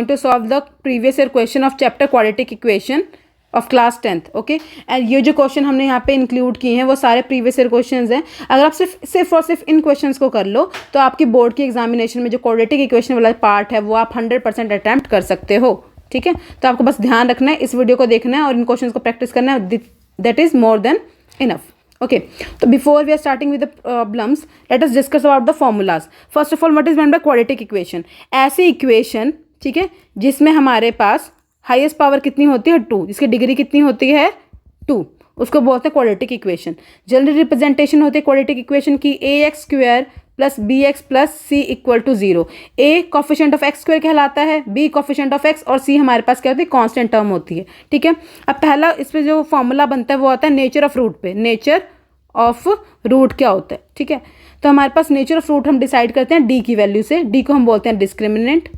to solve the previous year question of chapter quadratic equation of class 10th. Okay and ये जो question हमने यहाँ पे include किए हैं वो सारे प्रीवियस ईयर क्वेश्चंस हैं. अगर आप सिर्फ और सिर्फ इन क्वेश्चंस को कर लो तो आपकी बोर्ड की एग्जामिनेशन में जो क्वाड्रेटिक इक्वेशन वाला पार्ट है वो आप 100% अटैम्प्ट कर सकते हो. ठीक है, तो आपको बस ध्यान रखना है, इस वीडियो को देखना है और इन क्वेश्चंस को प्रैक्टिस करना है. That is more than enough. Okay, तो before we are starting with the problems let us discuss about the formulas. First of all what is meant by quadratic equation? ऐसी equation, ठीक है, जिसमें हमारे पास highest power कितनी होती है 2, जिसकी डिग्री कितनी होती है 2, उसको बोलते हैं क्वाड्रेटिक इक्वेशन. जनरल रिप्रेजेंटेशन होती है क्वाड्रेटिक इक्वेशन की ax square plus bx plus c equal to 0. a coefficient of x square कहलाता है, b कॉफिशिएंट ऑफ x और c हमारे पास क्या होती है, कांस्टेंट टर्म होती है. ठीक है, अब पहला इस पर जो फॉर्मूला बनता है वो आता है नेचर ऑफ रूट पे. नेचर ऑफ रूट क्या होता है? ठीक है, तो हमारे पास नेचर ऑफ रूट हम डिसाइड करते हैं d की वैल्यू से. d को हम बोलते हैं डिस्क्रिमिनेंट.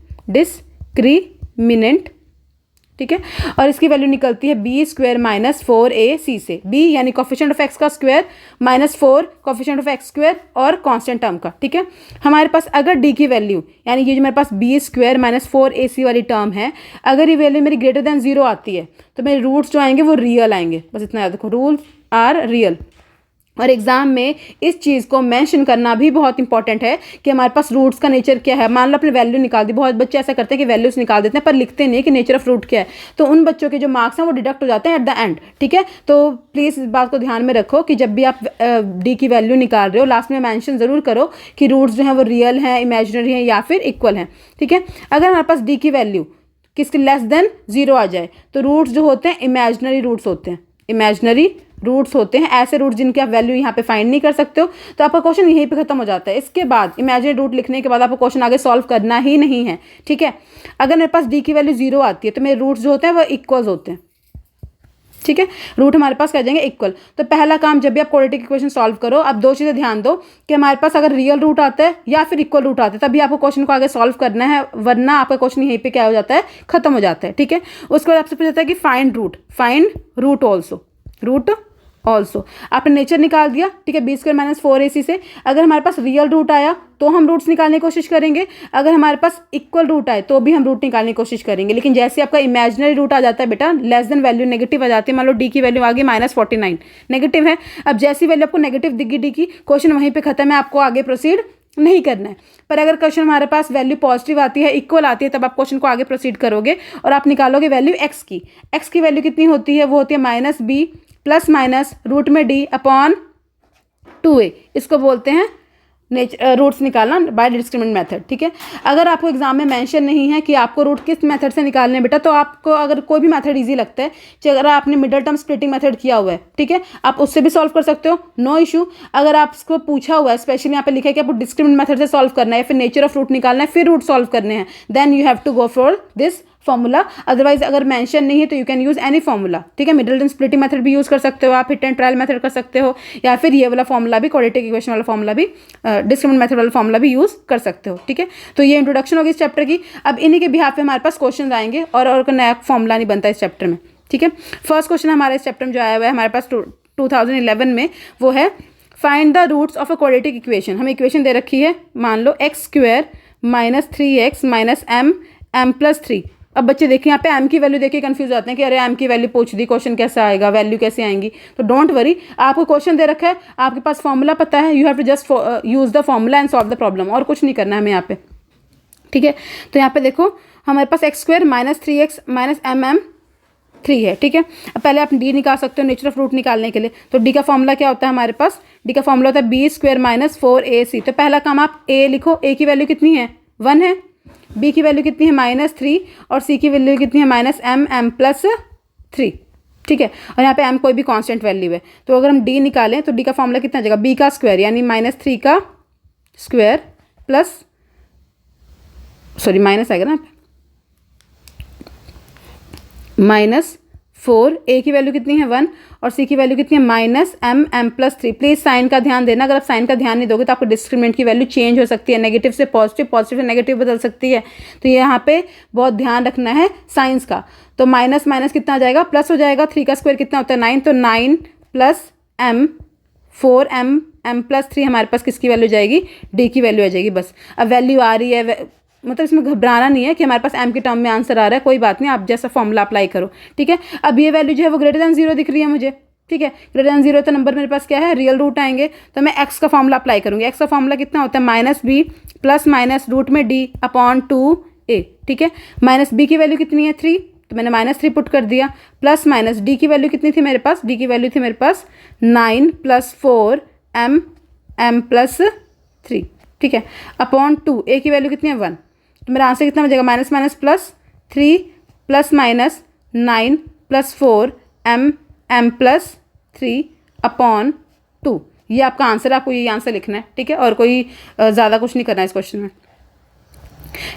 ठीक है, और इसकी वैल्यू निकलती है बी स्क्वायर माइनस 4ac से. b यानी कॉफिशिएंट ऑफ x का square minus 4 coefficient of x square और कांस्टेंट टर्म का. ठीक है, हमारे पास अगर d की वैल्यू यानी ये जो मेरे पास b स्क्वायर माइनस 4ac वाली टर्म है, अगर ये वैल्यू मेरी ग्रेटर देन 0 आती है तो मेरे रूट्स जो आएंगे वो रियल आएंगे. बस इतना याद रखो, रूल्स आर रियल. और एग्जाम में इस चीज़ को मेंशन करना भी बहुत इंपॉर्टेंट है कि हमारे पास रूट्स का नेचर क्या है. मान लो अपने वैल्यू निकाल दी, बहुत बच्चे ऐसा करते हैं कि वैल्यूज निकाल देते हैं पर लिखते नहीं कि नेचर ऑफ रूट क्या है, तो उन बच्चों के जो मार्क्स हैं वो डिडक्ट हो जाते हैं एट द एंड. ठीक है, तो प्लीज़ इस बात को ध्यान में रखो कि जब भी आप डी की वैल्यू निकाल रहे हो लास्ट में मेंशन ज़रूर करो कि रूट्स जो हैं वो रियल हैं, इमेजिनरी हैं या फिर इक्वल हैं. ठीक है, अगर हमारे पास डी की वैल्यू किसके लेस देन 0 आ जाए तो रूट्स जो होते हैं इमेजिनरी रूट्स होते हैं. इमेजिनरी रूट्स होते हैं ऐसे रूट्स जिनकी आप वैल्यू यहाँ पे फाइंड नहीं कर सकते हो, तो आपका क्वेश्चन यहीं पे खत्म हो जाता है. इसके बाद इमेजिनरी रूट लिखने के बाद आपको क्वेश्चन आगे सॉल्व करना ही नहीं है. ठीक है, अगर मेरे पास डी की वैल्यू 0 आती है तो मेरे रूट्स जो होते हैं वो इक्वल्स होते हैं. ठीक है, रूट हमारे पास कह जाएंगे इक्वल. तो पहला काम जब भी आप क्वाड्रेटिक इक्वेशन सॉल्व करो, अब दो चीज़ें ध्यान दो कि हमारे पास अगर रियल रूट आता है या फिर इक्वल रूट आता है तभी आपको क्वेश्चन को आगे सॉल्व करना है, वरना आपका क्वेश्चन यहीं पे क्या हो जाता है, खत्म हो जाता है. ठीक है, उसके बाद आपसे पूछा जाता है कि फाइंड रूट ऑल्सो. आपने नेचर निकाल दिया. ठीक है, बी स्क्वायर माइनस 4ac से. अगर हमारे पास रियल रूट आया तो हम रूट्स निकालने की कोशिश करेंगे, अगर हमारे पास इक्वल रूट आए तो भी हम रूट निकालने की कोशिश करेंगे. लेकिन जैसे आपका इमेजिनरी रूट आ जाता है बेटा, लेस देन वैल्यू नेगेटिव आ जाती है. मान लो डी की वैल्यू आ गई -49, नेगेटिव है. अब जैसी वैल्यू आपको नेगेटिव दिखी डी की, क्वेश्चन वहीं पर खत्म है, आपको आगे प्रोसीड नहीं करना है. पर अगर क्वेश्चन हमारे पास वैल्यू पॉजिटिव आती है, इक्वल आती है, तब आप क्वेश्चन को आगे प्रोसीड करोगे और आप निकालोगे वैल्यू एक्स की. एक्स की वैल्यू कितनी होती है, वो होती है -b प्लस माइनस रूट में d अपॉन 2a. इसको बोलते हैं रूट्स निकालना बाय डिस्क्रिमिनेंट मेथड. ठीक है, अगर आपको एग्जाम में मेंशन नहीं है कि आपको रूट किस मेथड से निकालने हैं बेटा, तो आपको अगर कोई भी मेथड इजी लगता है, चाहे अगर आपने मिडल टर्म स्प्लिटिंग मेथड किया हुआ है, ठीक है, आप उससे भी सॉल्व कर सकते हो, नो इशू. अगर आपको पूछा हुआ है स्पेशली यहाँ पे लिखा है कि आपको डिस्क्रिमिनेंट मेथड से सॉल्व करना है, फिर नेचर ऑफ रूट निकालना है, फिर रूट सॉल्व करने हैं, then you have to go for this formula. Otherwise अगर मेंशन नहीं है तो you can use any formula. ठीक है, मिडिल टर्म स्प्लिटिंग मेथड भी यूज कर सकते हो आप, हिट एंड ट्रायल मेथड कर सकते हो, या फिर ये वाला फॉर्मूला भी, क्वाड्रेटिक इक्वेशन वाला फॉर्मूला भी, डिस्क्रिमिनेंट मेथड वाला फॉर्मूला भी यूज कर सकते हो. ठीक है, तो ये इंट्रोडक्शन होगी इस चैप्टर की. अब इन्हीं के बिहाफ पे हमारे पास क्वेश्चन आएंगे और नया फॉर्मूला नहीं बनता इस चैप्टर में. ठीक है, फर्स्ट क्वेश्चन हमारे इस चैप्टर में जो आया हुआ है हमारे पास 2011 में, वो है find the roots of a quadratic equation. हमें इक्वेशन दे रखी है, मान लो x square minus 3x minus m plus 3. अब बच्चे देखिए यहाँ पे m की वैल्यू देखिए कंफ्यूज हो जाते हैं कि अरे m की वैल्यू पूछ दी, क्वेश्चन कैसा आएगा, वैल्यू कैसे आएंगी. तो डोंट वरी, आपको क्वेश्चन दे रखा है, आपके पास फॉर्मूला पता है, you have to just use the formula and solve the problem, और कुछ नहीं करना है हमें यहाँ पे. ठीक है, तो यहाँ पे देखो हमारे पास x square minus 3x minus m 3 है. ठीक है, अब पहले आप डी निकाल सकते हो नेचर ऑफ रूट निकालने के लिए. तो डी का फॉर्मूला क्या होता है हमारे पास, डी का फॉर्मूला होता है बी स्क्वायर माइनस 4ac. तो पहला काम आप a लिखो, a की वैल्यू कितनी है 1 है, b की वैल्यू कितनी है -3 और c की वैल्यू कितनी है -m प्लस 3. ठीक है, और यहाँ पे m कोई भी कांस्टेंट वैल्यू है. तो अगर हम d निकालें तो d का फॉर्मूला कितना आ जाएगा, b का स्क्वायर यानी -3 का स्क्वायर प्लस माइनस आएगा ना, -4, a की वैल्यू कितनी है 1 और c की वैल्यू कितनी है -m प्लस 3. प्लीज़ साइन का ध्यान देना, अगर आप साइन का ध्यान नहीं दोगे तो आपको डिस्क्रिमिनेंट की वैल्यू चेंज हो सकती है, नेगेटिव से पॉजिटिव, पॉजिटिव से नेगेटिव बदल सकती है. तो यहाँ पे बहुत ध्यान रखना है साइंस का. तो माइनस माइनस कितना आ जाएगा, प्लस हो जाएगा. 3 का स्क्वायर कितना होता है 9, तो 9 प्लस m 4m प्लस 3 हमारे पास किसकी वैल्यू जाएगी, डी की वैल्यू आ जाएगी. बस अब वैल्यू आ रही है, मतलब इसमें घबराना नहीं है कि हमारे पास m के टर्म में आंसर आ रहा है, कोई बात नहीं, आप जैसा फॉर्मूला अप्लाई करो, ठीक है। अब ये वैल्यू जो है वो ग्रेटर देन 0 दिख रही है मुझे, ठीक है। ग्रेटर देन 0 तो नंबर मेरे पास क्या है, रियल रूट आएंगे, तो मैं x का फॉर्मूला अप्लाई करूँगी। x का फॉर्मूला कितना होता है, -b प्लस माइनस रूट में d अपॉन 2a, ठीक है। -b की वैल्यू कितनी है 3, तो मैंने -3 पुट कर दिया, प्लस माइनस d की वैल्यू कितनी थी मेरे पास, d की वैल्यू थी मेरे पास 9 + 4 m प्लस 3, ठीक है, अपॉन 2, a की वैल्यू कितनी है 1, तो मेरा आंसर कितना हो जाएगा, minus minus plus 3 plus minus 9 + 4 m plus 3 upon 2। ये आपका आंसर है, आपको ये आंसर लिखना है, ठीक है, और कोई ज़्यादा कुछ नहीं करना है इस क्वेश्चन में।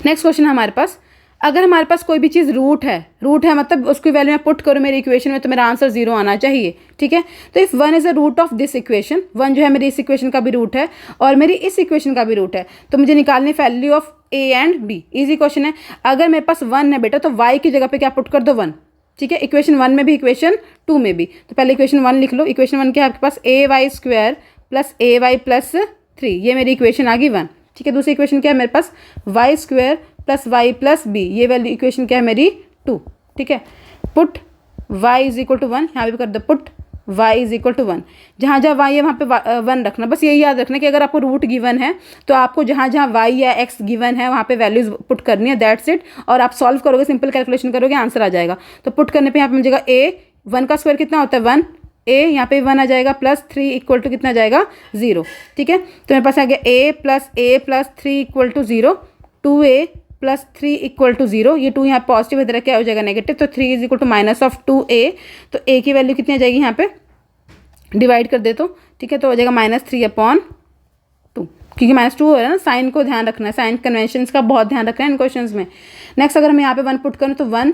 नेक्स्ट क्वेश्चन है हमारे पास, अगर हमारे पास कोई भी चीज़ रूट है मतलब उसकी वैल्यू मैं पुट करूँ मेरी इक्वेशन में, तो मेरा आंसर 0 आना चाहिए, ठीक है। तो if 1 is a root of this equation, 1 जो है मेरी इस इक्वेशन का भी रूट है और मेरी इस इक्वेशन का भी रूट है, तो मुझे निकालनी value of a and b। Easy question है। अगर मेरे पास 1 है बेटा, तो y की जगह पे क्या पुट कर दो 1, ठीक है। इक्वेशन 1 में भी इक्वेशन 2 में भी, तो पहले इक्वेशन 1 लिख लो। इक्वेशन 1 क्या है आपके पास, ay² + ay + 3, ये मेरी इक्वेशन आ गई 1, ठीक है। दूसरी इक्वेशन क्या है मेरे पास, y² + y + b, ये वैल्यू इक्वेशन क्या है मेरी 2, ठीक है। पुट y = 1, यहाँ भी कर दो पुट y = 1, जहाँ जहाँ y है वहाँ पे 1 रखना। बस यही याद रखना कि अगर आपको रूट गिवन है तो आपको जहाँ जहाँ y या x गिवन है वहाँ पे वैल्यूज पुट करनी है, दैट्स इट। और आप सॉल्व करोगे, सिंपल कैलकुलेशन करोगे, आंसर आ जाएगा। तो पुट करने पे यहाँ पे मिल जाएगा a, 1 का स्क्वायर कितना होता है 1, a यहाँ पे 1 आ जाएगा, प्लस 3 = कितना आ जाएगा 0, ठीक है। तो मेरे पास आ गया a + 3 = 0, 2a + 3 = 0, ये 2 यहाँ पॉजिटिव इधर क्या हो जाएगा नेगेटिव, तो 3 = -2a, तो a की वैल्यू कितनी आ जाएगी यहाँ पे, डिवाइड कर दे तो, ठीक है, तो हो जाएगा -3/2, क्योंकि -2 हो रहा है ना, साइन को ध्यान रखना है, साइन कन्वेंशंस का बहुत ध्यान रखना है इन क्वेश्चंस में। नेक्स्ट अगर हम यहाँ पे 1 पुट करें तो 1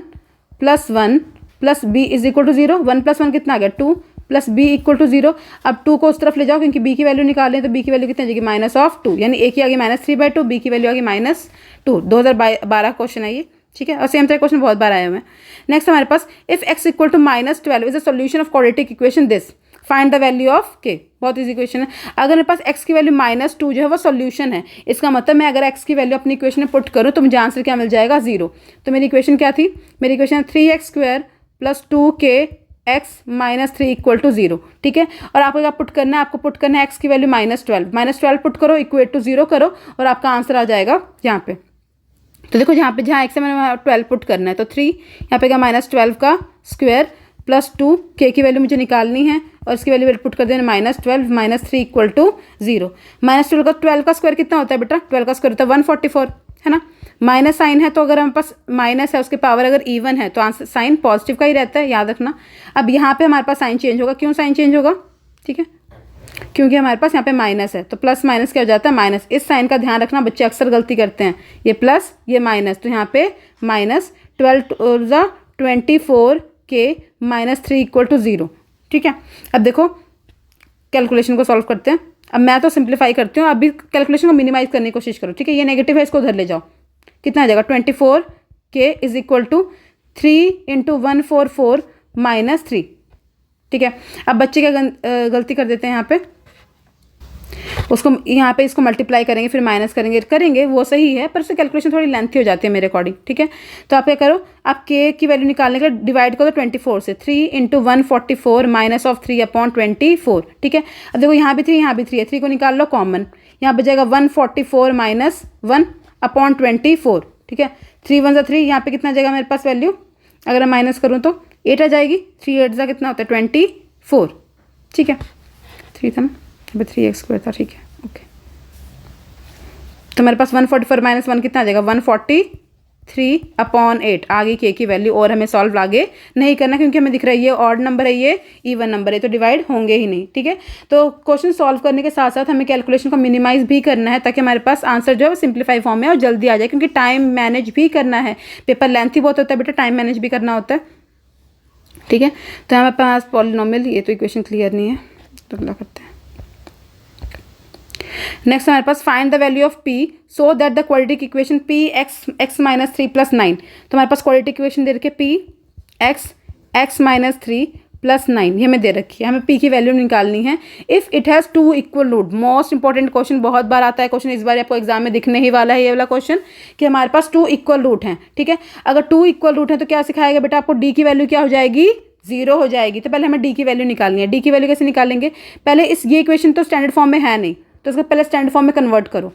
+ 1 + b = 0, 1 + 1 कितना आ गया 2 + b = 0। अब 2 को उस तरफ ले जाओ क्योंकि b की वैल्यू निकालें, तो b की वैल्यू कितनी आ जाएगी -2, यानी a की आ गई -3/2, b की वैल्यू आ गई -2। 2012 क्वेश्चन है ये, ठीक है, और सेम तरह क्वेश्चन बहुत बार आए हुए हैं। नेक्स्ट हमारे पास, if x = -12 is a solution of quadratic equation this, find the value of k। बहुत इजी क्वेश्चन है। अगर मेरे पास x की वैल्यू -2 जो है वो सोल्यूशन है, इसका मतलब मैं अगर x की वैल्यू अपनी इक्वेशन में पुट करूँ तो मुझे आंसर क्या मिल जाएगा 0। तो मेरी इक्वेशन क्या थी, मेरी इक्वेशन 3x² + 2kx - 3 = 0, ठीक है। और आपको क्या पुट करना है, आपको पुट करना है x की वैल्यू -12 पुट करो, इक्वेट टू 0 करो, और आपका आंसर आ जाएगा यहाँ पे। तो देखो जहाँ x है मैंने 12 पुट करना है, तो 3 यहाँ पे क्या -12 का स्क्वायर + 2, k की वैल्यू मुझे निकालनी है और इसकी वैल्यू पुट कर देना -12 - 3 = 0। -12 का स्क्वायर कितना होता है बेटा, 12 का स्क्वायर होता है 144, है ना। माइनस साइन है तो अगर हमारे पास माइनस है, उसके पावर अगर इवन है तो आंसर साइन पॉजिटिव का ही रहता है, याद रखना। अब यहाँ पे हमारे पास साइन चेंज होगा, क्यों साइन चेंज होगा, ठीक है, क्योंकि हमारे पास यहाँ पे माइनस है, तो प्लस माइनस क्या हो जाता है माइनस। इस साइन का ध्यान रखना, बच्चे अक्सर गलती करते हैं, ये प्लस ये माइनस, तो यहाँ पे -12 24 के -3 = 0, ठीक है। अब देखो कैलकुलेशन को सॉल्व करते हैं। अब मैं तो सिंप्लीफाई करती हूँ, अभी कैलकुलेशन को मिनिमाइज करने की कोशिश करो, ठीक है। ये नेगेटिव है, इसको उधर ले जाओ, कितना आ जाएगा 24 के = 3 × 144 - 3, ठीक है। अब बच्चे क्या गलती कर देते हैं यहाँ पे, उसको यहाँ पे इसको मल्टीप्लाई करेंगे फिर माइनस करेंगे वो सही है, पर उससे कैलकुलेशन थोड़ी लेंथी हो जाती है मेरे अकॉर्डिंग, ठीक है। तो आप क्या करो, आप k की वैल्यू निकालने के लिए डिवाइड करो 24 से, 3 × 144 -3/24, ठीक है। अब देखो यहाँ भी 3 यहाँ भी 3 है, 3 को निकाल लो कॉमन, यहाँ बचेगा 144 - 1/24, ठीक है। 3 × 1 = 3, यहाँ पे कितना जाएगा मेरे पास वैल्यू, अगर मैं माइनस करूँ तो 8 आ जाएगी, 3 × 8 कितना होता है 24, ठीक है। 3 था ना, अभी 3x² था, ठीक है, ओके। तो मेरे पास 144 - 1 कितना आ जाएगा 143/8 आ गई k की वैल्यू। और हमें सॉल्व आगे नहीं करना क्योंकि हमें दिख रहा है ये ऑड नंबर है, ये इवन नंबर है, तो डिवाइड होंगे ही नहीं, ठीक है। तो क्वेश्चन सॉल्व करने के साथ साथ हमें कैलकुलेशन को मिनिमाइज भी करना है ताकि हमारे पास आंसर जो है वो सिंप्लीफाई फॉर्म में और जल्दी आ जाए, क्योंकि टाइम मैनेज भी करना है, पेपर लेंथी बहुत होता है बेटा, टाइम मैनेज भी करना होता है, ठीक है। तो हमारे पास पॉलिनोमियल, ये तो इक्वेशन क्लियर नहीं है, तो अगला करते हैं। नेक्स्ट हमारे पास find the value of p so that the quadratic equation p x - 3 + 9। तो हमारे पास क्वाड्रेटिक इक्वेशन दे रखे p x - 3 +9 ये हमें दे रखी है, हमें p की वैल्यू निकालनी है। If it has 2 equal root, most important question, बहुत बार आता है क्वेश्चन, इस बार आपको एग्जाम में दिखने ही वाला है ये वाला क्वेश्चन कि हमारे पास 2 इक्वल रूट हैं, ठीक है। अगर 2 इक्वल रूट हैं तो क्या सिखाएगा बेटा आपको, d की वैल्यू क्या हो जाएगी, 0 हो जाएगी। तो पहले हमें d की वैल्यू निकालनी है। d की वैल्यू कैसे निकालेंगे, पहले ये इक्वेशन तो स्टैंडर्ड फॉर्म में है नहीं, तो इसका पहले स्टैंडर्ड फॉर्म में कन्वर्ट करो,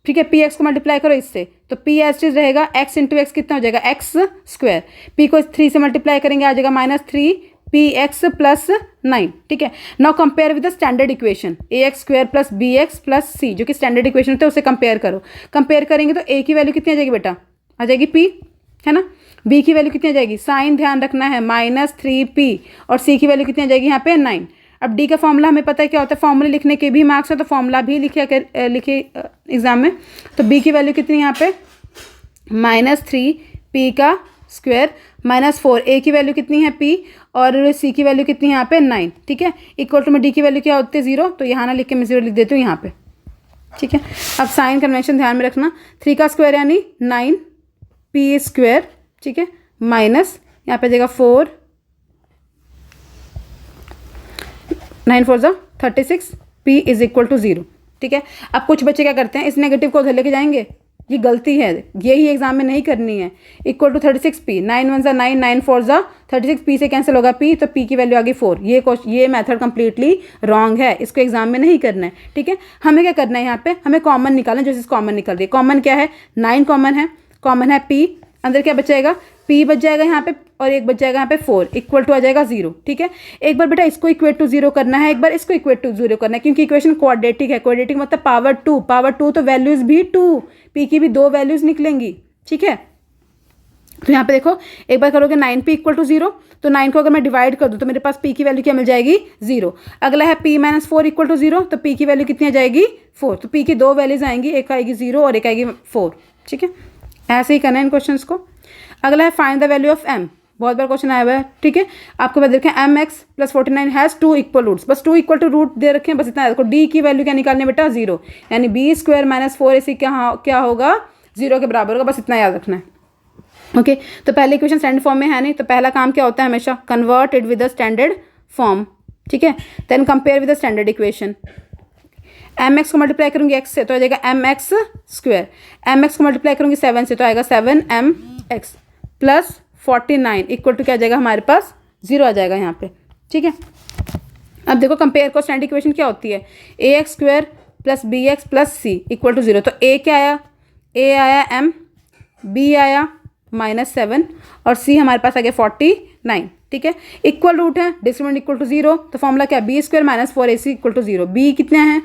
ठीक है। पी एक्स को मल्टीप्लाई करो इससे, तो पी एच रहेगा एक्स इंटू एक्स कितना हो जाएगा, एक्स स्क्वायर। पी को 3 से मल्टीप्लाई करेंगे आ जाएगा -3 पी एक्स प्लस 9, ठीक है। Now compare with the standard equation a x square plus b x plus c, जो कि स्टैंडर्ड इक्वेशन होता है, उसे कंपेयर करो। कंपेयर करेंगे तो ए की वैल्यू कितनी आ जाएगी बेटा, आ जाएगी पी, है ना। बी की वैल्यू कितनी आ जाएगी, साइन ध्यान रखना है, -3p, और सी की वैल्यू कितनी आ जाएगी यहाँ पे 9। अब डी का फॉर्मूला हमें पता है क्या होता है, फॉर्मूले लिखने के भी मार्क्स है, तो फॉर्मूला भी लिखे एग्जाम में। तो बी की वैल्यू कितनी यहाँ पे, -3p का स्क्वायर -4, ए की वैल्यू कितनी है p, और सी की वैल्यू कितनी है यहाँ पे 9, ठीक है। इक्वल टू में डी की वैल्यू क्या होती है 0, तो यहाँ ना लिख के मैं 0 लिख देती हूँ यहाँ पे, ठीक है। अब साइन कन्वेंशन ध्यान में रखना, 3 का स्क्वायर यानी 9p स्क्वायर, ठीक है, माइनस यहाँ पे देगा 4, 9 4 ज़ा 36, p इज इक्वल टू 0, ठीक है। अब कुछ बच्चे क्या करते हैं, इस नेगेटिव को उधर लेके जाएंगे, ये गलती है, यही एग्जाम में नहीं करनी है। इक्वल टू 36p, 9 1 ज़ा 9, 9 4 ज़ा 36, p से कैंसिल होगा p, तो p की वैल्यू आ गई 4। ये मेथड कंप्लीटली रॉन्ग है, इसको एग्जाम में नहीं करना है, ठीक है। हमें क्या करना है, यहाँ पे हमें कॉमन निकालना है, जैसे कॉमन निकल रही है। कॉमन क्या है, 9 कॉमन है p, अंदर क्या बचेगा, p बच जाएगा यहाँ पे, और एक बच जाएगा यहाँ पे 4, इक्वल टू आ जाएगा 0, ठीक है। एक बार बेटा इसको इक्वेट टू 0 करना है, एक बार इसको इक्वेट टू 0 करना है, क्योंकि इक्वेशन क्वाड्रेटिक है। क्वाड्रेटिक मतलब पावर 2 तो वैल्यूज भी 2, p की भी 2 वैल्यूज निकलेंगी, ठीक है। तो यहाँ पे देखो, एक बार करोगे 9p इक्वल टू 0, तो 9 को अगर मैं डिवाइड कर दूँ तो मेरे पास p की वैल्यू क्या मिल जाएगी, 0। अगला है p -4 इक्वल टू 0, तो p की वैल्यू कितनी आ जाएगी, 4। तो p की 2 वैल्यूज आएंगी, एक आएगी 0 और एक आएगी 4, ठीक है। ऐसे ही करना है इन क्वेश्चन को। अगला है find the value of m, बहुत बार क्वेश्चन आया हुआ है, ठीक है। आपको बता देखें mx + 49 हैज़ 2 इक्वल रूट्स, बस 2 इक्वल टू रूट दे रखे हैं, बस इतना है। देखो d की वैल्यू क्या निकालनी है बेटा, 0, यानी b स्क्वायर -4ac क्या होगा, 0 के बराबर होगा, बस इतना याद रखना है, ओके। तो पहले इक्वेशन स्टैंडर्ड फॉर्म में है नहीं, तो पहला काम क्या होता है हमेशा, convert it with the standard form, ठीक है। Then compare with the standard equation. mx को मल्टीप्लाई करूंगी x से तो आ जाएगा mx स्क्वायर, mx को मल्टीप्लाई करूंगी 7 से तो आएगा 7mx प्लस 49 इक्वल टू क्या आ जाएगा हमारे पास, 0 आ जाएगा यहाँ पे, ठीक है। अब देखो कंपेयर को, स्टैंडर्ड इक्वेशन क्या होती है, ax square plus bx plus c equal to 0। तो a क्या आया, a आया m, b आया -7, और c हमारे पास आ गया 49, ठीक है। इक्वल रूट है, डिस्क्रिमिनेंट इक्वल टू 0, तो फॉर्मूला क्या, b square -4ac equal to 0। b कितने हैं,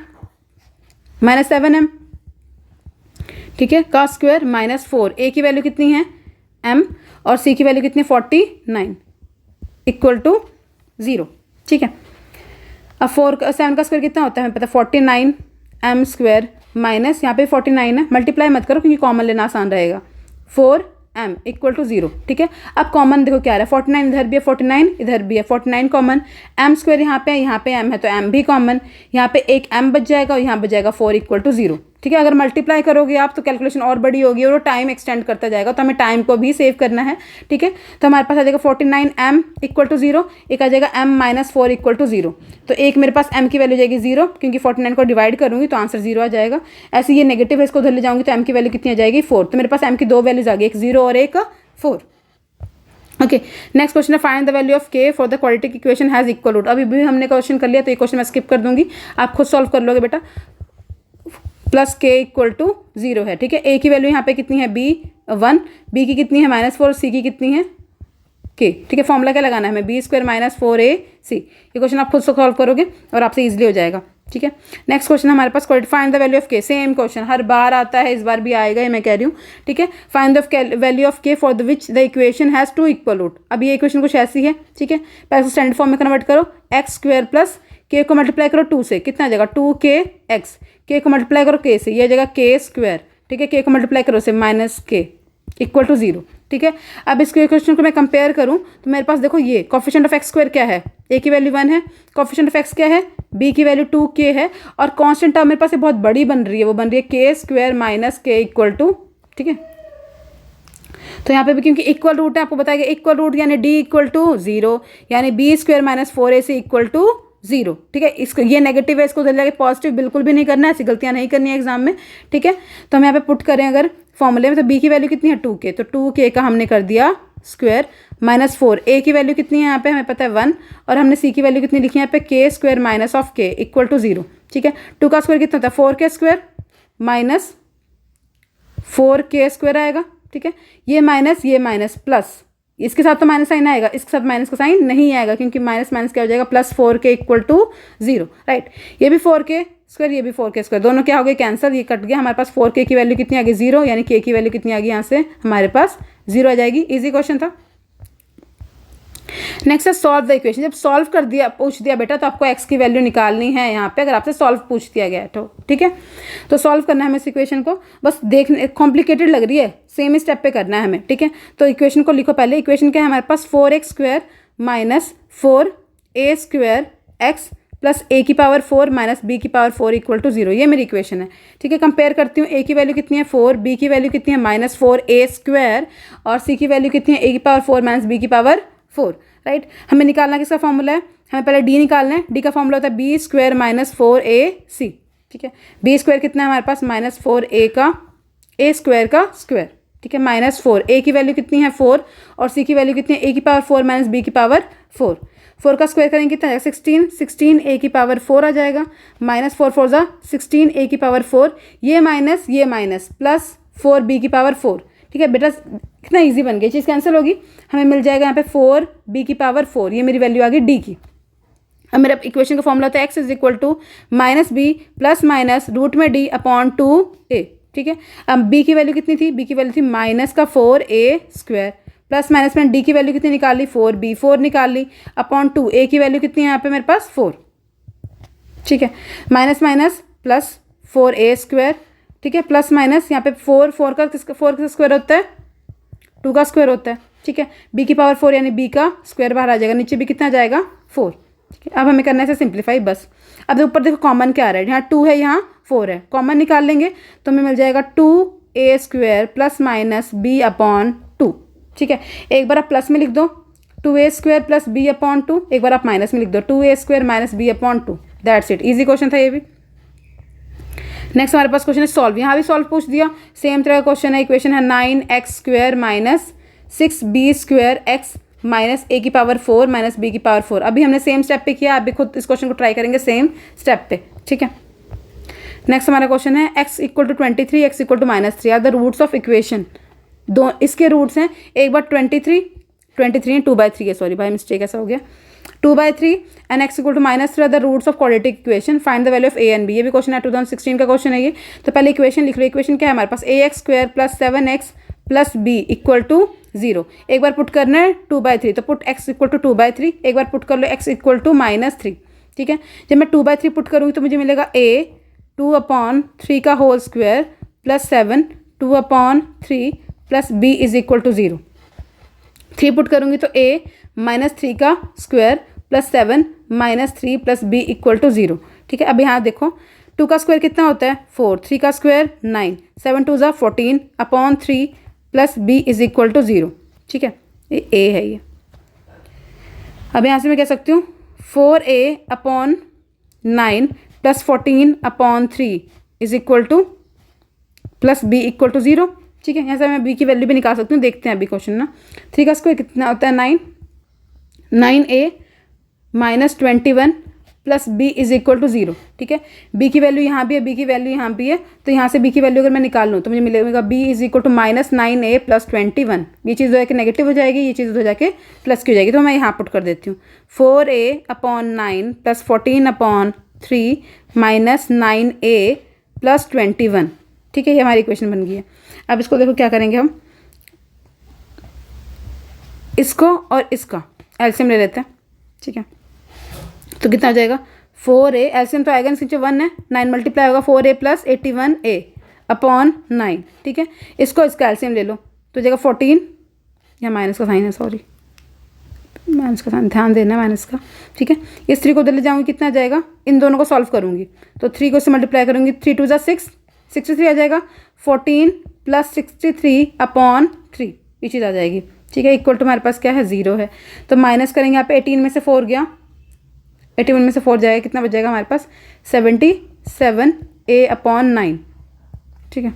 -7m, ठीक है, का स्क्वायर -4, a की वैल्यू कितनी है m, और c की वैल्यू कितनी है 49 इक्वल टू 0, ठीक है। अब 7 का स्क्वायर कितना होता है हमें पता, 49 m स्क्वायर माइनस यहाँ पे 49 है, मल्टीप्लाई मत करो क्योंकि कॉमन लेना आसान रहेगा, 4m इक्वल टू 0, ठीक है। अब कॉमन देखो क्या आ रहा है, 49 इधर भी है, 49 इधर भी है, 49 कॉमन, m स्क्वायर यहाँ पे m है तो m भी कॉमन, यहाँ पे एक m बच जाएगा और यहाँ बच जाएगा 4 इक्वल टू 0, ठीक है। अगर मल्टीप्लाई करोगे आप तो कैलकुलेशन और बड़ी होगी और वो टाइम एक्सटेंड करता जाएगा, तो हमें टाइम को भी सेव करना है, ठीक है। तो हमारे पास आ जाएगा 49m इक्वल टू 0, एक आ जाएगा m -4 इक्वल टू 0। तो एक मेरे पास m की वैल्यू जाएगी 0, क्योंकि 49 को डिवाइड करूँगी तो आंसर 0 आ जाएगा। ऐसे ये नेगेटिव है, इसको उधर ले जाऊँगी तो m की वैल्यू कितनी आ जाएगी, 4। तो मेरे पास m की 2 वैल्यूज आ गई, एक 0 और एक 4, ओके। नेक्स्ट क्वेश्चन है find the value of k for the quadratic equation has equal root. अभी भी हमने क्वेश्चन कर लिया तो ये क्वेश्चन मैं स्किप कर दूंगी, आप खुद सॉल्व कर लोगे बेटा। प्लस k इक्वल टू 0 है, ठीक है। a की वैल्यू यहाँ पे कितनी है, b1, b की कितनी है -4, c की कितनी है k, ठीक है। फॉर्मूला क्या लगाना है हमें, b स्क्वायर -4ac। ये क्वेश्चन आप खुद से सॉल्व करोगे और आपसे इजीली हो जाएगा, ठीक है। नेक्स्ट क्वेश्चन हमारे पास find the value of k, same question हर बार आता है, इस बार भी आएगा, ये मैं कह रही हूँ, ठीक है। Find the value of k for the which the equation has 2 equal root. अब ये इक्वेशन कुछ ऐसी है, ठीक है। पहले स्टैंडर्ड फॉर्म में कन्वर्ट करो, x स्क्वायर प्लस k को मल्टीप्लाई करो 2 से, कितना आ जाएगा 2kx, k को मल्टीप्लाई करो k से, ये आ जाएगा k स्क्वायर, ठीक है। k को मल्टीप्लाई करो से -k इक्वल टू 0, ठीक है। अब इस क्वेश्चन को मैं कंपेयर करूं तो मेरे पास देखो ये कोफिशिएंट ऑफ x स्क्वायर क्या है, a की वैल्यू 1 है, कोफिशिएंट ऑफ x क्या है, b की वैल्यू 2k है, और कांस्टेंट टर्म मेरे पास बहुत बड़ी बन रही है, वो बन रही है k square -k equal to, ठीक है। तो यहाँ पे भी क्योंकि इक्वल रूट है, आपको बताया गया इक्वल रूट यानी डी इक्वल टू 0, यानी B square minus 4ac equal to 0। ठीक है, इसको ये नेगेटिव है, इसको उधर जाके पॉजिटिव बिल्कुल भी नहीं करना है, ऐसी गलतियाँ नहीं करनी है एग्जाम में। ठीक है, तो हम यहाँ पे पुट करें अगर फॉर्मूले में, तो बी की वैल्यू कितनी है 2k, तो 2k का हमने कर दिया स्क्वायर माइनस 4, ए की वैल्यू कितनी है यहाँ पे हमें पता है 1, और हमने सी की वैल्यू कितनी लिखी है यहाँ पे k square minus of k equal to 0। ठीक है, 2 का स्क्वायर कितना होता है 4k square minus 4k square आएगा। ठीक है, ये माइनस प्लस, इसके साथ तो माइनस साइन आएगा, इसके साथ माइनस का साइन नहीं आएगा, क्योंकि माइनस माइनस क्या हो जाएगा plus 4k equal to 0। Right, ये भी 4k स्क्वायर, ये भी 4k स्क्वायर, दोनों क्या हो गए कैंसिल, ये कट गया, हमारे पास 4k की वैल्यू कितनी आ गई 0, यानी k की वैल्यू कितनी आ गई यहाँ से हमारे पास 0 आ जाएगी। इजी क्वेश्चन था। नेक्स्ट है सॉल्व द इक्वेशन। जब सॉल्व कर दिया, पूछ दिया बेटा, तो आपको x की वैल्यू निकालनी है यहाँ पे, अगर आपसे सॉल्व पूछ दिया गया है तो। ठीक है, तो सॉल्व करना है हमें इस इक्वेशन को, बस देखने कॉम्प्लिकेटेड लग रही है, सेम स्टेप पे करना है हमें। ठीक है, तो इक्वेशन को लिखो पहले। इक्वेशन क्या है हमारे पास 4x square minus 4a square x plus a की पावर 4 माइनस b की पावर 4 इक्वल टू 0, ये मेरी इक्वेशन है। ठीक है, कंपेयर करती हूँ, a की वैल्यू कितनी है 4, b की वैल्यू कितनी है माइनस 4a स्क्वायर, और c की वैल्यू कितनी है a की पावर 4 माइनस b की पावर 4। राइट, हमें निकालना किसका फॉर्मूला है, हमें पहले d निकालना है। d का फॉर्मूला होता है b स्क्वायर माइनस 4ac। ठीक है, b स्क्वायर कितना है हमारे पास माइनस 4a का a स्क्वायर का स्क्वायर। ठीक है, माइनस 4, a की वैल्यू कितनी है 4, और c की वैल्यू कितनी है a की पावर 4 माइनस b की पावर 4। 4 का स्क्वायर करेंगे कितना आएगा 16 a की पावर 4 आ जाएगा, माइनस 4 4 जा 16 a की पावर 4, ये माइनस प्लस 4 b की पावर 4। ठीक है बेटा, कितना इजी बन गया, चीज़ कैंसिल होगी, हमें मिल जाएगा यहाँ पे 4 b की पावर 4, ये मेरी वैल्यू आ गई d की। अब मेरा इक्वेशन का फॉर्मूला होता है x is equal to minus B plus minus root में d अपॉन 2a। ठीक है, अब b की वैल्यू कितनी थी, b की वैल्यू थी माइनस का 4a स्क्वायर, प्लस माइनस में d की वैल्यू कितनी निकाल ली 4b, 4 निकाल ली, अपॉन 2 a की वैल्यू कितनी है यहाँ पे मेरे पास 4। ठीक है, minus minus plus 4a square. ठीक है, प्लस माइनस यहाँ पे 4 का किसका स्क्वायर होता है 2 का स्क्वायर होता है। ठीक है, b की पावर 4 यानी b का स्क्वायर बाहर आ जाएगा, नीचे भी कितना जाएगा 4। ठीक है, अब हमें करना है इसे सिंप्लीफाई बस। अब ऊपर देखो कॉमन क्या आ रहा है, यहाँ 2 है यहाँ 4 है, कॉमन निकाल लेंगे तो हमें मिल जाएगा 2a square plus minus b upon 2। ठीक है, एक बार आप प्लस में लिख दो 2a square plus b upon 2, एक बार आप माइनस में लिख दो 2a square minus b upon 2। That's it, easy question था ये भी। नेक्स्ट हमारे पास क्वेश्चन है सॉल्व, यहाँ भी सॉल्व पूछ दिया, सेम तरह का क्वेश्चन है। इक्वेशन है 9x square minus 6b square x minus a की पावर 4 माइनस b की पावर 4। अभी हमने सेम स्टेप पे किया, अभी खुद इस क्वेश्चन को ट्राई करेंगे सेम स्टेप पे। ठीक है, नेक्स्ट हमारा क्वेश्चन है x equal to 23 x equal to minus 3 are the roots of equation. दो इसके रूट्स हैं, एक बार 23 2/3 है, सॉरी भाई मिस्टेक ऐसा हो गया, 2/3 and x equal to minus 3 are the roots of quadratic equation, find the value of a and b। ये भी क्वेश्चन है 2016 का क्वेश्चन है ये। तो पहले इक्वेशन लिख लो, इक्वेशन क्या है हमारे पास ax square plus 7x plus b equal to 0। एक बार पुट करना है 2/3, तो पुट x इक्वल टू 2/3, एक बार पुट कर लो x इक्वल टू माइनस 3। ठीक है, जब मैं 2/3 पुट करूँगी तो मुझे मिलेगा a 2/3 का whole square plus 7 2/3 plus b is equal to 0। 3 put करूँगी तो a माइनस 3 का square plus 7 minus 3 plus b equal to 0। ठीक है, अब यहाँ देखो 2 का स्क्वायर कितना होता है 4, 3 का square 9, 7 2 14 upon 3 plus b is equal to 0। ठीक है, ये a है ये। अब यहाँ से मैं कह सकती हूँ 4a upon 9 plus 14 upon 3 is equal to plus b equal to 0। ठीक है, यहाँ से मैं b की वैल्यू भी निकाल सकती हूँ, देखते हैं अभी क्वेश्चन ना। 3 का स्क्वायर कितना होता है 9a minus 21 plus b is equal to 0। ठीक है, b की वैल्यू यहाँ भी है, b की वैल्यू यहाँ भी है, तो यहाँ से b की वैल्यू अगर मैं निकाल लूँ तो मुझे मिलेगा b is equal to minus 9a plus 21। ये चीज़ हो जाके नेगेटिव हो जाएगी, ये चीज़ हो जाके प्लस की हो जाएगी, तो मैं यहाँ पुट कर देती हूँ 4a upon 9 plus 14 upon 3 minus 9a plus 21। ठीक है, ये हमारी इक्वेशन बन गई है। अब इसको देखो क्या करेंगे हम, इसको और इसका एलसीएम ले लेते हैं। ठीक है, तो कितना आ जाएगा 4a, एलसीएम तो आएगा नीचे 1 है, 9 मल्टीप्लाई होगा 4a प्लस 81a अपॉन 9। ठीक है, इसको इसका एलसीएम ले लो तो जाएगा 14, या माइनस का साइन है, सॉरी माइनस का साइन ध्यान देना माइनस का। ठीक है, इस 3 को उधर ले जाऊँगी, कितना आ जाएगा, इन दोनों को सॉल्व करूँगी तो 3 को इससे मल्टीप्लाई करूँगी, 3 2 6 63 आ जाएगा, 14 प्लस 63 अपॉन 3 ये चीज़ आ जाएगी, ठीक है। इक्वल टू हमारे पास क्या है, 0 है। तो माइनस करेंगे यहाँ पे 18 में से 4 गया, 81 में से 4 जाएगा, कितना बच जाएगा हमारे पास 77a/9, ठीक है।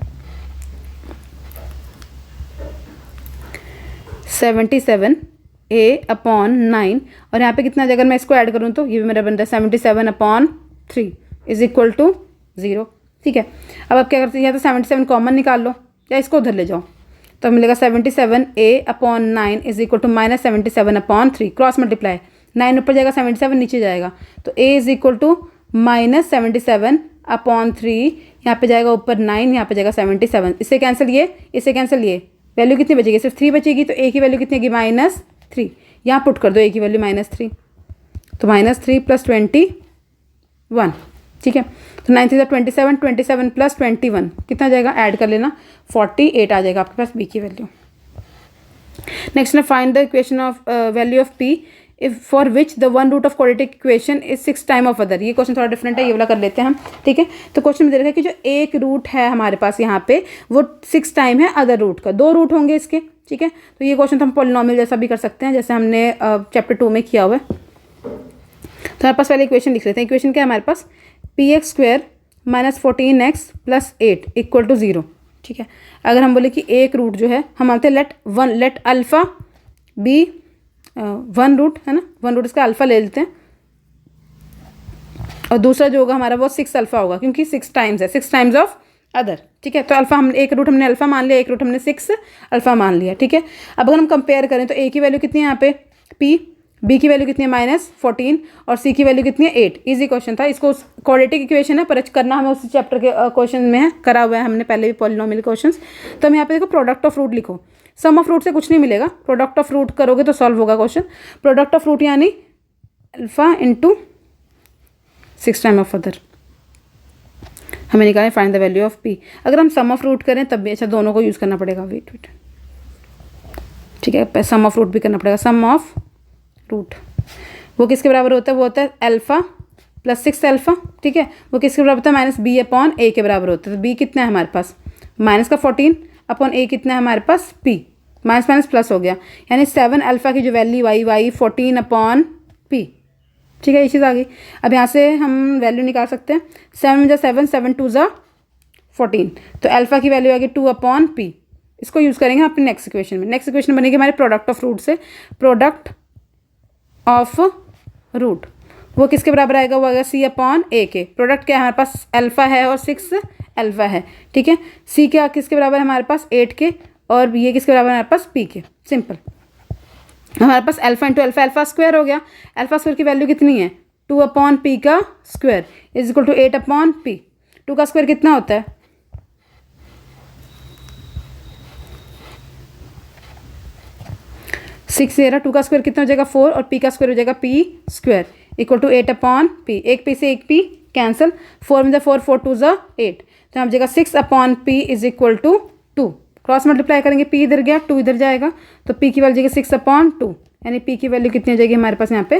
77a/9 और यहाँ पे कितना, अगर मैं इसको ऐड करूँ तो ये भी मेरा बन रहा है 77/3 इज इक्वल टू 0, ठीक है। अब आप क्या करते हैं, या तो 77 कॉमन निकाल लो या इसको उधर ले जाओ, तो मिलेगा 77a/9 is equal to -77/3, cross multiply, 9 ऊपर जाएगा 77 नीचे जाएगा, तो a इज इक्वल टू -77/3, यहाँ पे जाएगा ऊपर 9, यहाँ पे जाएगा 77, इससे कैंसिल ये, इससे कैंसिल ये, वैल्यू कितनी बचेगी, सिर्फ 3 बचेगी। तो a की वैल्यू कितनी होगी, -3, यहाँ पुट कर दो a की वैल्यू -3, तो -3 + 21, ठीक है। तो 9 3 27, 27 + 21 कितना जाएगा, ऐड कर लेना, 48 आ जाएगा आपके पास b की वैल्यू। नेक्स्ट ना, find the equation of value of p if for which the one root of quadratic equation is 6 time of other. ये क्वेश्चन थोड़ा डिफरेंट है, ये वाला कर लेते हैं हम, ठीक है। तो क्वेश्चन में दे रखा है कि जो एक रूट है हमारे पास यहाँ पे वो 6 टाइम है अदर रूट का, 2 रूट होंगे इसके, ठीक है। तो ये क्वेश्चन तो हम पॉलिनोमियल जैसा भी कर सकते हैं, जैसे हमने चैप्टर 2 में किया हुआ है। तो हमारे पास पहले इक्वेशन लिख लेते हैं। इक्वेशन क्या है हमारे पास, px² - 14x + 8 = 0, ठीक है। अगर हम बोले कि एक रूट जो है, हम मानते हैं लेट अल्फ़ा बी 1 रूट है ना, 1 रूट इसका अल्फ़ा ले लेते हैं, और दूसरा जो होगा हमारा वो 6 अल्फ़ा होगा, क्योंकि 6 टाइम्स है, 6 टाइम्स ऑफ अदर, ठीक है। तो अल्फ़ा हम एक रूट हमने अल्फ़ा मान लिया, एक रूट हमने 6 अल्फ़ा मान लिया, ठीक है। अब अगर हम कंपेयर करें तो a की वैल्यू कितनी है यहाँ पे p, b की वैल्यू कितनी है -14 और c की वैल्यू कितनी है 8। इजी क्वेश्चन था, इसको क्वाड्रेटिक इक्वेशन है पर करना हमें उसी चैप्टर के क्वेश्चन में है, करा हुआ है हमने पहले भी पॉलिनोमियल क्वेश्चंस। तो हम यहाँ पे देखो प्रोडक्ट ऑफ रूट लिखो, सम ऑफ रूट से कुछ नहीं मिलेगा, प्रोडक्ट ऑफ रूट करोगे तो सॉल्व होगा क्वेश्चन। प्रोडक्ट ऑफ रूट यानी alpha into 6 time of other, हमें निकालें find the value of p। अगर हम सम ऑफ रूट करें तब भी अच्छा, दोनों को यूज़ करना पड़ेगा, वेट, ठीक है। सम ऑफ रूट भी करना पड़ेगा, सम ऑफ रूट वो किसके बराबर होता है, वो होता है अल्फ़ा + 6 अल्फ़ा, ठीक है। वो किसके बराबर होता है, -b/a के बराबर होता है। तो b कितना है हमारे पास, -14/a कितना है हमारे पास p, माइनस माइनस प्लस हो गया, यानी 7 अल्फ़ा की जो वैल्यू आई 14/p, ठीक है। ये चीज़ आ गई। अब यहाँ से हम वैल्यू निकाल सकते हैं, 7 × 7 7 2 14, तो अल्फ़ा की वैल्यू आ गई 2/p। इसको यूज़ करेंगे अपने नेक्स्ट इक्वेशन में। नेक्स्ट इक्वेशन बनेगी हमारे प्रोडक्ट ऑफ रूट से, प्रोडक्ट ऑफ रूट वो किसके बराबर आएगा, वो आएगा c/a के। प्रोडक्ट क्या है हमारे पास, अल्फ़ा है और 6 अल्फ़ा है, ठीक है। c क्या किसके बराबर है हमारे पास, 8 के, और ये किसके बराबर है हमारे पास, p के। सिंपल, हमारे पास alpha into alpha, alpha square हो गया। अल्फ़ा स्क्वायर की वैल्यू कितनी है, 2/p का square is equal to 8/p। 2 का स्क्वायर कितना होता है, 6 से 2 का स्क्वायर कितना हो जाएगा 4, और p का स्क्वायर हो जाएगा p square equal to 8/p। एक p से एक p कैंसिल, 4 में 4 4 2 8, तो हम जाएगा 6/p is equal to 2। Cross multiply करेंगे, p इधर गया 2 इधर जाएगा, तो p की वैल्यू जाएगी 6/2, यानी p की वैल्यू कितनी हो जाएगी हमारे पास यहाँ पे